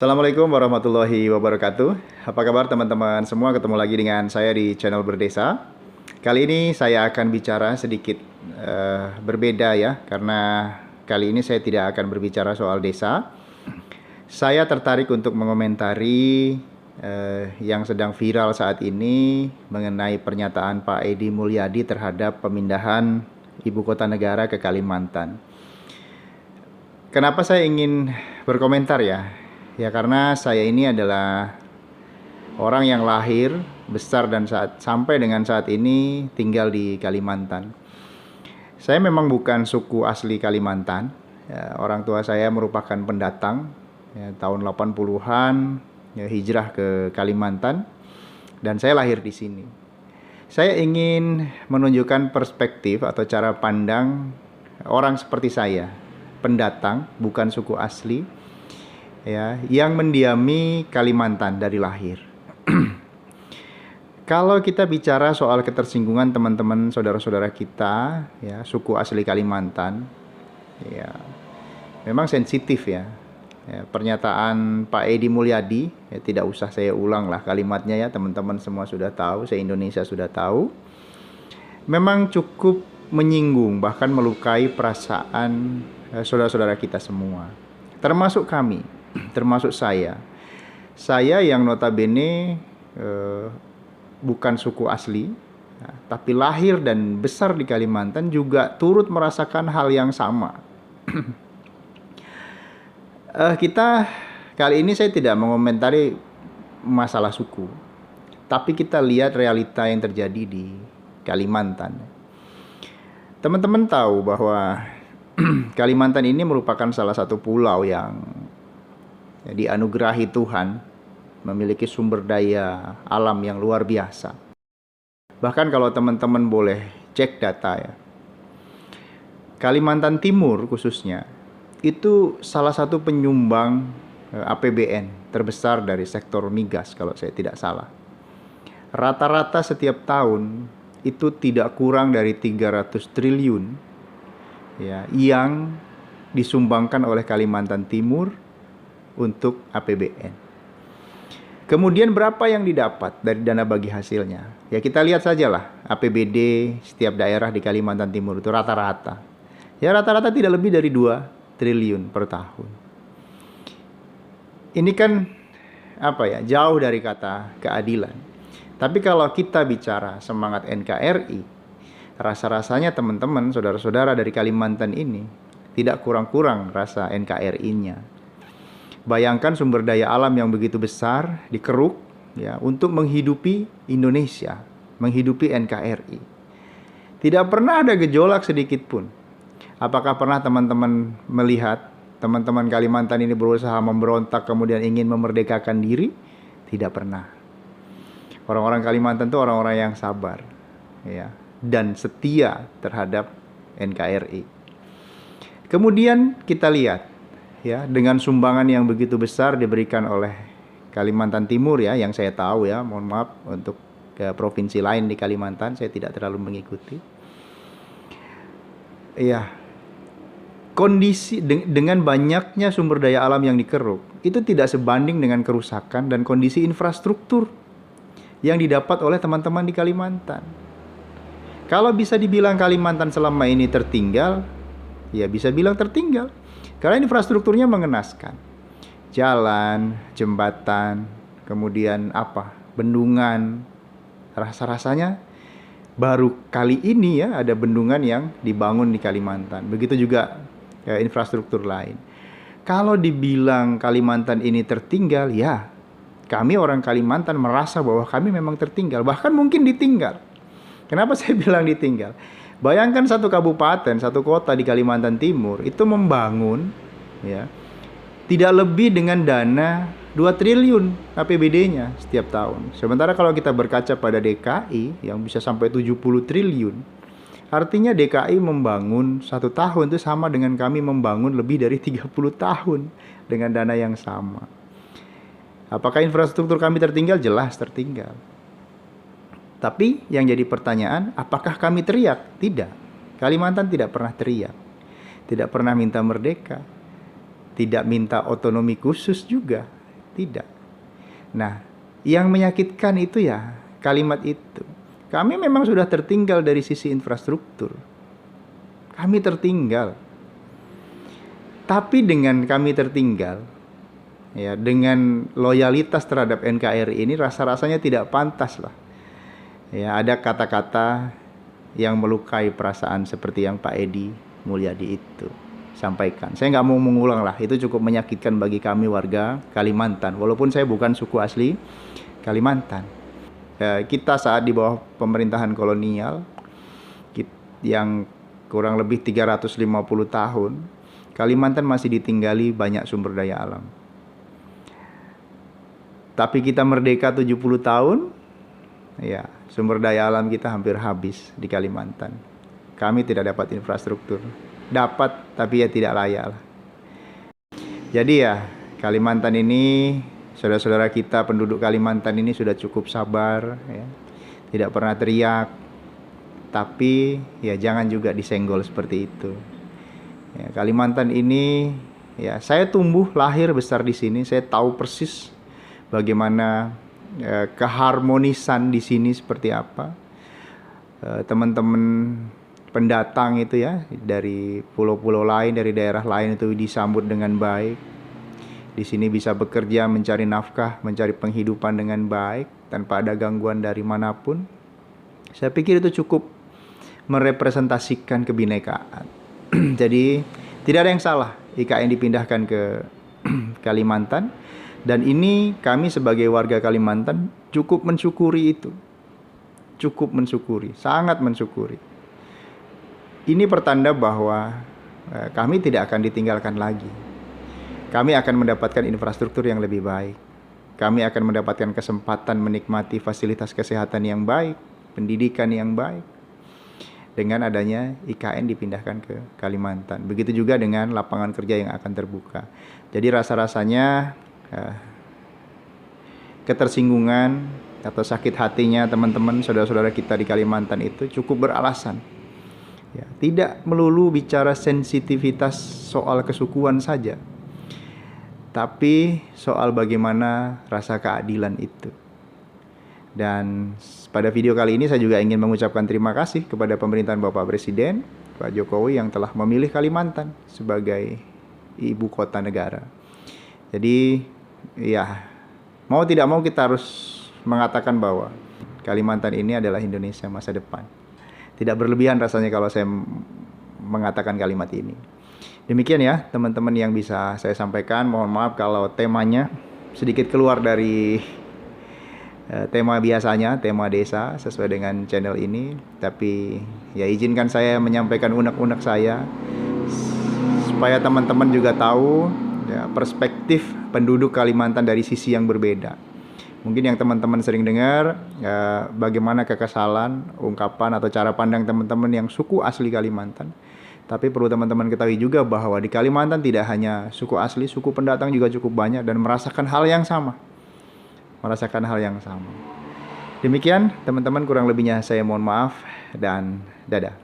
Assalamualaikum warahmatullahi wabarakatuh. Apa kabar teman-teman semua? Ketemu lagi dengan saya di channel Berdesa. Kali ini saya akan bicara sedikit berbeda ya, karena kali ini saya tidak akan berbicara soal desa. Saya tertarik untuk mengomentari yang sedang viral saat ini mengenai pernyataan Pak Edi Mulyadi terhadap pemindahan ibu kota negara ke Kalimantan. Kenapa saya ingin berkomentar ya? Ya karena saya ini adalah orang yang lahir, besar dan sampai dengan saat ini tinggal di Kalimantan. Saya memang bukan suku asli Kalimantan. Ya, orang tua saya merupakan pendatang ya, tahun 80-an ya, hijrah ke Kalimantan dan saya lahir di sini. Saya ingin menunjukkan perspektif atau cara pandang orang seperti saya, pendatang, bukan suku asli, ya, yang mendiami Kalimantan dari lahir. Kalau kita bicara soal ketersinggungan teman-teman saudara-saudara kita, ya, suku asli Kalimantan, ya, memang sensitif ya. Ya, pernyataan Pak Edi Mulyadi, ya, tidak usah saya ulang lah kalimatnya ya, teman-teman semua sudah tahu, se-Indonesia sudah tahu. Memang cukup menyinggung, bahkan melukai perasaan saudara-saudara kita semua, termasuk kami. Termasuk saya yang notabene bukan suku asli ya, tapi lahir dan besar di Kalimantan juga turut merasakan hal yang sama. Kita kali ini saya tidak mengomentari masalah suku, tapi kita lihat realita yang terjadi di Kalimantan. Teman-teman tahu bahwa Kalimantan ini merupakan salah satu pulau yang dianugerahi Tuhan, memiliki sumber daya alam yang luar biasa. Bahkan kalau teman-teman boleh cek data ya, Kalimantan Timur khususnya itu salah satu penyumbang APBN terbesar dari sektor migas kalau saya tidak salah. Rata-rata setiap tahun itu tidak kurang dari 300 triliun ya, yang disumbangkan oleh Kalimantan Timur untuk APBN. Kemudian berapa yang didapat dari dana bagi hasilnya? Ya kita lihat sajalah APBD setiap daerah di Kalimantan Timur itu rata-rata. Ya rata-rata tidak lebih dari 2 triliun per tahun. Ini kan apa ya? Jauh dari kata keadilan. Tapi kalau kita bicara semangat NKRI, rasa-rasanya teman-teman, saudara-saudara dari Kalimantan ini tidak kurang-kurang rasa NKRI-nya. Bayangkan sumber daya alam yang begitu besar dikeruk ya untuk menghidupi Indonesia, menghidupi NKRI. Tidak pernah ada gejolak sedikit pun. Apakah pernah teman-teman melihat teman-teman Kalimantan ini berusaha memberontak kemudian ingin memerdekakan diri? Tidak pernah. Orang-orang Kalimantan itu orang-orang yang sabar ya dan setia terhadap NKRI. Kemudian kita lihat ya, dengan sumbangan yang begitu besar diberikan oleh Kalimantan Timur ya, yang saya tahu ya, mohon maaf untuk ke provinsi lain di Kalimantan saya tidak terlalu mengikuti. Ya, kondisi dengan banyaknya sumber daya alam yang dikeruk itu tidak sebanding dengan kerusakan dan kondisi infrastruktur yang didapat oleh teman-teman di Kalimantan. Kalau bisa dibilang Kalimantan selama ini tertinggal, ya bisa bilang tertinggal. Karena infrastrukturnya mengenaskan. Jalan, jembatan, kemudian apa? Bendungan. Rasa-rasanya baru kali ini ya ada bendungan yang dibangun di Kalimantan. Begitu juga ya, infrastruktur lain. Kalau dibilang Kalimantan ini tertinggal, ya kami orang Kalimantan merasa bahwa kami memang tertinggal. Bahkan mungkin ditinggal. Kenapa saya bilang ditinggal? Bayangkan satu kabupaten, satu kota di Kalimantan Timur itu membangun ya tidak lebih dengan dana 2 triliun APBD-nya setiap tahun. Sementara kalau kita berkaca pada DKI yang bisa sampai 70 triliun, artinya DKI membangun 1 tahun itu sama dengan kami membangun lebih dari 30 tahun dengan dana yang sama. Apakah infrastruktur kami tertinggal? Jelas tertinggal. Tapi yang jadi pertanyaan, apakah kami teriak? Tidak. Kalimantan tidak pernah teriak. Tidak pernah minta merdeka. Tidak minta otonomi khusus juga. tidak. Nah, yang menyakitkan itu ya kalimat itu. Kami memang sudah tertinggal dari sisi infrastruktur. Kami tertinggal. Tapi dengan kami tertinggal, ya, dengan loyalitas terhadap NKRI ini rasa-rasanya tidak pantas lah. Ya, ada kata-kata yang melukai perasaan seperti yang Pak Edi Mulyadi itu sampaikan. Saya nggak mau mengulang lah, itu cukup menyakitkan bagi kami warga Kalimantan. Walaupun saya bukan suku asli Kalimantan. Kita saat di bawah pemerintahan kolonial yang kurang lebih 350 tahun, Kalimantan masih ditinggali banyak sumber daya alam. Tapi kita merdeka 70 tahun, ya, sumber daya alam kita hampir habis di Kalimantan. Kami tidak dapat infrastruktur. Dapat, tapi ya tidak layak lah. Jadi ya, Kalimantan ini, saudara-saudara kita penduduk Kalimantan ini sudah cukup sabar, ya. Tidak pernah teriak. Tapi ya jangan juga disenggol seperti itu. Ya, Kalimantan ini, ya, saya tumbuh lahir besar di sini. Saya tahu persis bagaimana keharmonisan di sini seperti apa. Teman-teman pendatang itu ya dari pulau-pulau lain, dari daerah lain itu disambut dengan baik. Di sini bisa bekerja, mencari nafkah, mencari penghidupan dengan baik tanpa ada gangguan dari manapun. Saya pikir itu cukup merepresentasikan kebinekaan. Jadi tidak ada yang salah IKN dipindahkan ke Kalimantan, dan ini kami sebagai warga Kalimantan cukup mensyukuri itu. Cukup mensyukuri, sangat mensyukuri. Ini pertanda bahwa kami tidak akan ditinggalkan lagi. Kami akan mendapatkan infrastruktur yang lebih baik. Kami akan mendapatkan kesempatan menikmati fasilitas kesehatan yang baik, pendidikan yang baik, dengan adanya IKN dipindahkan ke Kalimantan. Begitu juga dengan lapangan kerja yang akan terbuka. Jadi rasa-rasanya ketersinggungan atau sakit hatinya teman-teman, saudara-saudara kita di Kalimantan itu cukup beralasan. Ya, tidak melulu bicara sensitivitas soal kesukuan saja, tapi soal bagaimana rasa keadilan itu. Dan pada video kali ini saya juga ingin mengucapkan terima kasih kepada pemerintahan Bapak Presiden Pak Jokowi yang telah memilih Kalimantan sebagai ibu kota negara. Jadi ya, mau tidak mau kita harus mengatakan bahwa Kalimantan ini adalah Indonesia masa depan. Tidak berlebihan rasanya kalau saya mengatakan kalimat ini. Demikian ya teman-teman yang bisa saya sampaikan. Mohon maaf kalau temanya sedikit keluar dari tema biasanya, tema desa sesuai dengan channel ini. Tapi ya izinkan saya menyampaikan unek-unek saya supaya teman-teman juga tahu ya, perspektif penduduk Kalimantan dari sisi yang berbeda. Mungkin yang teman-teman sering dengar ya, bagaimana kekesalan, ungkapan atau cara pandang teman-teman yang suku asli Kalimantan. Tapi perlu teman-teman ketahui juga bahwa di Kalimantan tidak hanya suku asli, suku pendatang juga cukup banyak dan merasakan hal yang sama. Demikian teman-teman, kurang lebihnya saya mohon maaf dan dadah.